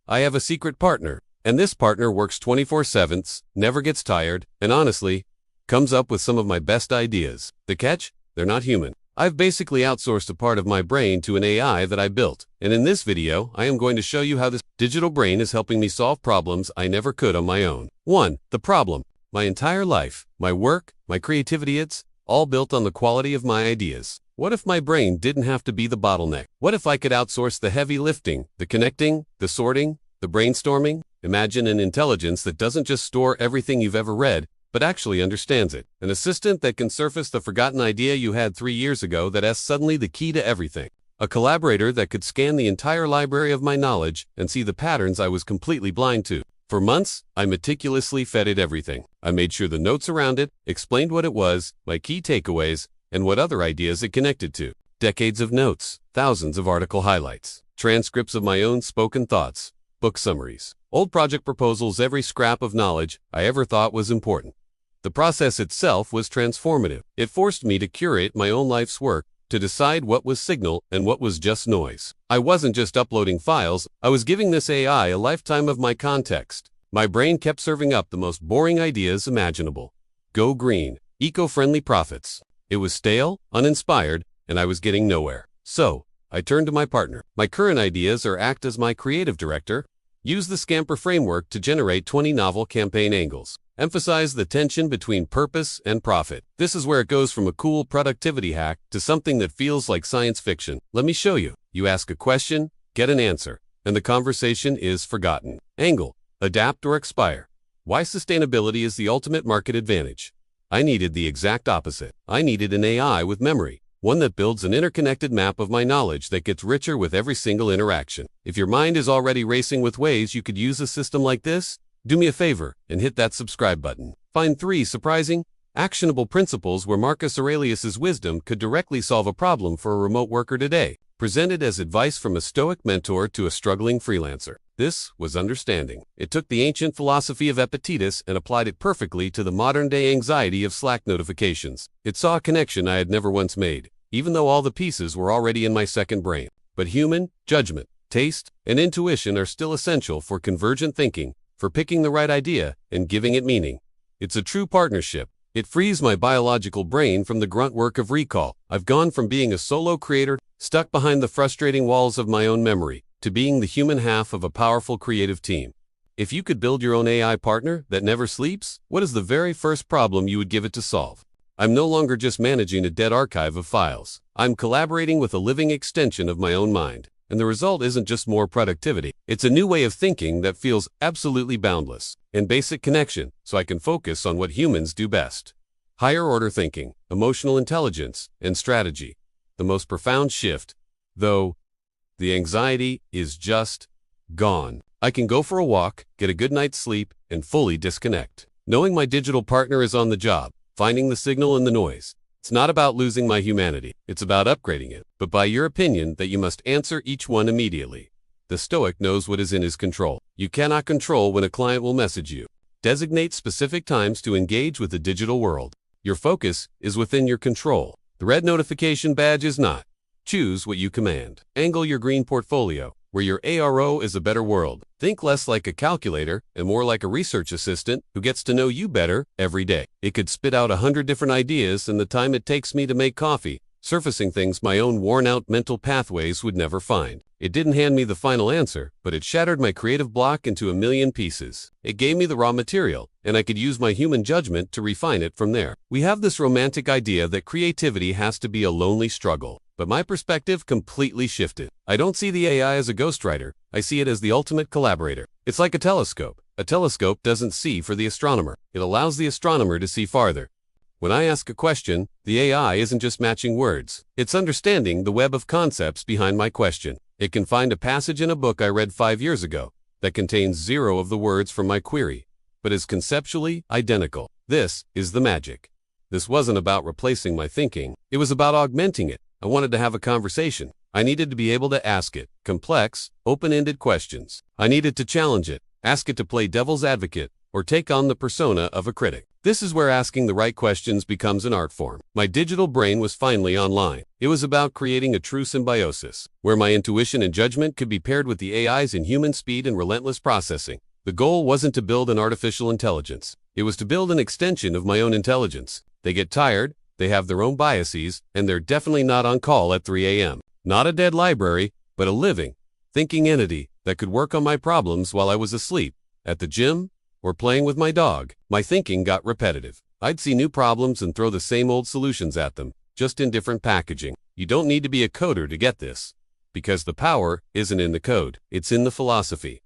I have a secret partner, and this partner works 24/7, never gets tired, and honestly, comes up with some of my best ideas. The catch? They're not human. I've basically outsourced a part of my brain to an AI that I built, and in this video, I am going to show you how this digital brain is helping me solve problems I never could on my own. 1. The problem. My entire life, my work, my creativity, it's all built on the quality of my ideas. What if my brain didn't have to be the bottleneck? What if I could outsource the heavy lifting, the connecting, the sorting, the brainstorming? Imagine an intelligence that doesn't just store everything you've ever read, but actually understands it. An assistant that can surface the forgotten idea you had 3 years ago that's suddenly the key to everything. A collaborator that could scan the entire library of my knowledge and see the patterns I was completely blind to. For months, I meticulously vetted everything. I made sure the notes around it explained what it was, my key takeaways, and what other ideas it connected to. Decades of notes, thousands of article highlights, transcripts of my own spoken thoughts, book summaries, old project proposals, every scrap of knowledge I ever thought was important. The process itself was transformative. It forced me to curate my own life's work, to decide what was signal and what was just noise. I wasn't just uploading files, I was giving this AI a lifetime of my context. My brain kept serving up the most boring ideas imaginable. Go green, eco-friendly profits. It was stale, uninspired, and I was getting nowhere. So, I turned to my partner. My current ideas are act as my creative director, use the Scamper framework to generate 20 novel campaign angles. Emphasize the tension between purpose and profit. This is where it goes from a cool productivity hack to something that feels like science fiction. Let me show you. You ask a question, get an answer, and the conversation is forgotten. Angle, adapt or expire. Why sustainability is the ultimate market advantage. I needed the exact opposite. I needed an AI with memory, one that builds an interconnected map of my knowledge that gets richer with every single interaction. If your mind is already racing with ways you could use a system like this, do me a favor and hit that subscribe button. Find 3 surprising, actionable principles where Marcus Aurelius's wisdom could directly solve a problem for a remote worker today, presented as advice from a stoic mentor to a struggling freelancer. This was understanding. It took the ancient philosophy of Epictetus and applied it perfectly to the modern-day anxiety of Slack notifications. It saw a connection I had never once made, even though all the pieces were already in my second brain. But human, judgment, taste, and intuition are still essential for convergent thinking, for picking the right idea and giving it meaning. It's a true partnership. It frees my biological brain from the grunt work of recall. I've gone from being a solo creator, stuck behind the frustrating walls of my own memory, to being the human half of a powerful creative team. If you could build your own AI partner that never sleeps, what is the very first problem you would give it to solve? I'm no longer just managing a dead archive of files. I'm collaborating with a living extension of my own mind. And the result isn't just more productivity. It's a new way of thinking that feels absolutely boundless and basic connection, so I can focus on what humans do best. Higher order thinking, emotional intelligence, and strategy. The most profound shift, though, the anxiety is just gone. I can go for a walk, get a good night's sleep, and fully disconnect. Knowing my digital partner is on the job, finding the signal in the noise. It's not about losing my humanity, it's about upgrading it, but by your opinion that you must answer each one immediately. The Stoic knows what is in his control. You cannot control when a client will message you. Designate specific times to engage with the digital world. Your focus is within your control. The red notification badge is not. Choose what you command. Angle your green portfolio, where your ARO is a better world. Think less like a calculator and more like a research assistant who gets to know you better every day. It could spit out 100 different ideas in the time it takes me to make coffee, surfacing things my own worn-out mental pathways would never find. It didn't hand me the final answer, but it shattered my creative block into a million pieces. It gave me the raw material, and I could use my human judgment to refine it from there. We have this romantic idea that creativity has to be a lonely struggle. But my perspective completely shifted. I don't see the AI as a ghostwriter, I see it as the ultimate collaborator. It's like a telescope. A telescope doesn't see for the astronomer. It allows the astronomer to see farther. When I ask a question, the AI isn't just matching words. It's understanding the web of concepts behind my question. It can find a passage in a book I read 5 years ago that contains 0 of the words from my query, but is conceptually identical. This is the magic. This wasn't about replacing my thinking. It was about augmenting it. I wanted to have a conversation. I needed to be able to ask it complex, open-ended questions. I needed to challenge it, ask it to play devil's advocate, or take on the persona of a critic. This is where asking the right questions becomes an art form. My digital brain was finally online. It was about creating a true symbiosis, where my intuition and judgment could be paired with the AI's inhuman speed and relentless processing. The goal wasn't to build an artificial intelligence. It was to build an extension of my own intelligence. They get tired, they have their own biases, and they're definitely not on call at 3 a.m. Not a dead library, but a living, thinking entity that could work on my problems while I was asleep, at the gym, or playing with my dog. My thinking got repetitive. I'd see new problems and throw the same old solutions at them, just in different packaging. You don't need to be a coder to get this, because the power isn't in the code, it's in the philosophy.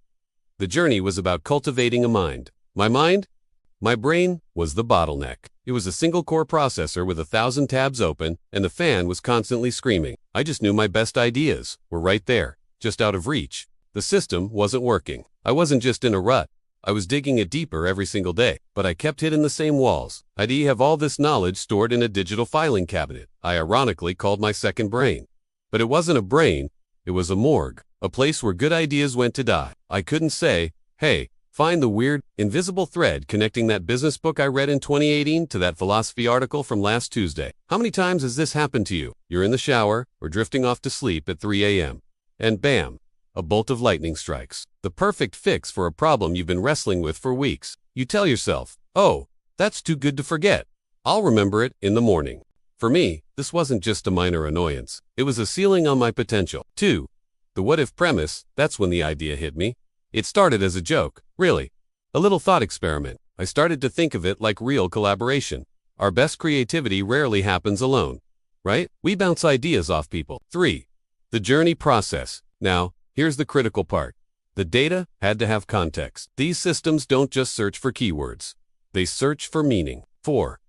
The journey was about cultivating a mind. My brain was the bottleneck. It was a single-core processor with 1,000 tabs open, and the fan was constantly screaming. I just knew my best ideas were right there, just out of reach. The system wasn't working. I wasn't just in a rut. I was digging it deeper every single day, but I kept hitting the same walls. I'd have all this knowledge stored in a digital filing cabinet. I ironically called my second brain. But it wasn't a brain, it was a morgue, a place where good ideas went to die. I couldn't say, hey, find the weird, invisible thread connecting that business book I read in 2018 to that philosophy article from last Tuesday. How many times has this happened to you? You're in the shower or drifting off to sleep at 3 a.m. and bam, a bolt of lightning strikes. The perfect fix for a problem you've been wrestling with for weeks. You tell yourself, oh, that's too good to forget. I'll remember it in the morning. For me, this wasn't just a minor annoyance. It was a ceiling on my potential. 2. The what-if premise, that's when the idea hit me. It started as a joke, really. A little thought experiment. I started to think of it like real collaboration. Our best creativity rarely happens alone, right? We bounce ideas off people. 3. The journey process. Now, here's the critical part. The data had to have context. These systems don't just search for keywords. They search for meaning. 4.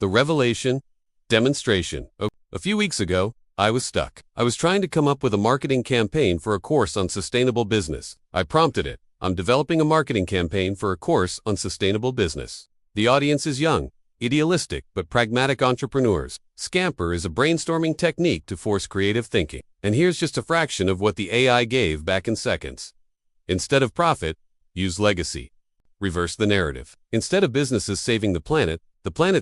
The revelation, demonstration. A few weeks ago, I was stuck. I was trying to come up with a marketing campaign for a course on sustainable business. I prompted it. I'm developing a marketing campaign for a course on sustainable business. The audience is young, idealistic, but pragmatic entrepreneurs. Scamper is a brainstorming technique to force creative thinking. And here's just a fraction of what the AI gave back in seconds. Instead of profit, use legacy. Reverse the narrative. Instead of businesses saving the planet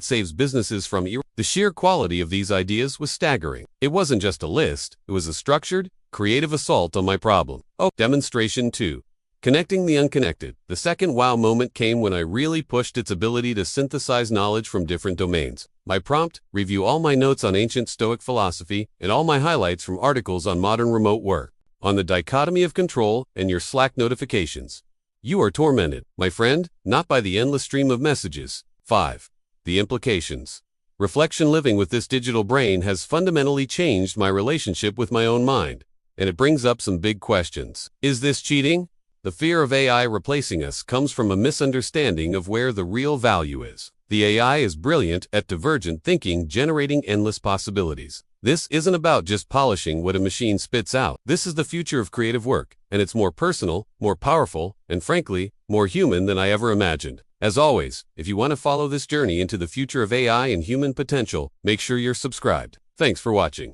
saves businesses from error. The sheer quality of these ideas was staggering. It wasn't just a list, it was a structured, creative assault on my problem. Demonstration 2. Connecting the unconnected. The second wow moment came when I really pushed its ability to synthesize knowledge from different domains. My prompt, review all my notes on ancient Stoic philosophy and all my highlights from articles on modern remote work, on the dichotomy of control and your Slack notifications. You are tormented, my friend, not by the endless stream of messages. 5. The implications. Reflection. Living with this digital brain has fundamentally changed my relationship with my own mind, and it brings up some big questions. Is this cheating? The fear of AI replacing us comes from a misunderstanding of where the real value is. The AI is brilliant at divergent thinking, generating endless possibilities. This isn't about just polishing what a machine spits out. This is the future of creative work, and it's more personal, more powerful, and frankly, more human than I ever imagined. As always, if you want to follow this journey into the future of AI and human potential, make sure you're subscribed. Thanks for watching.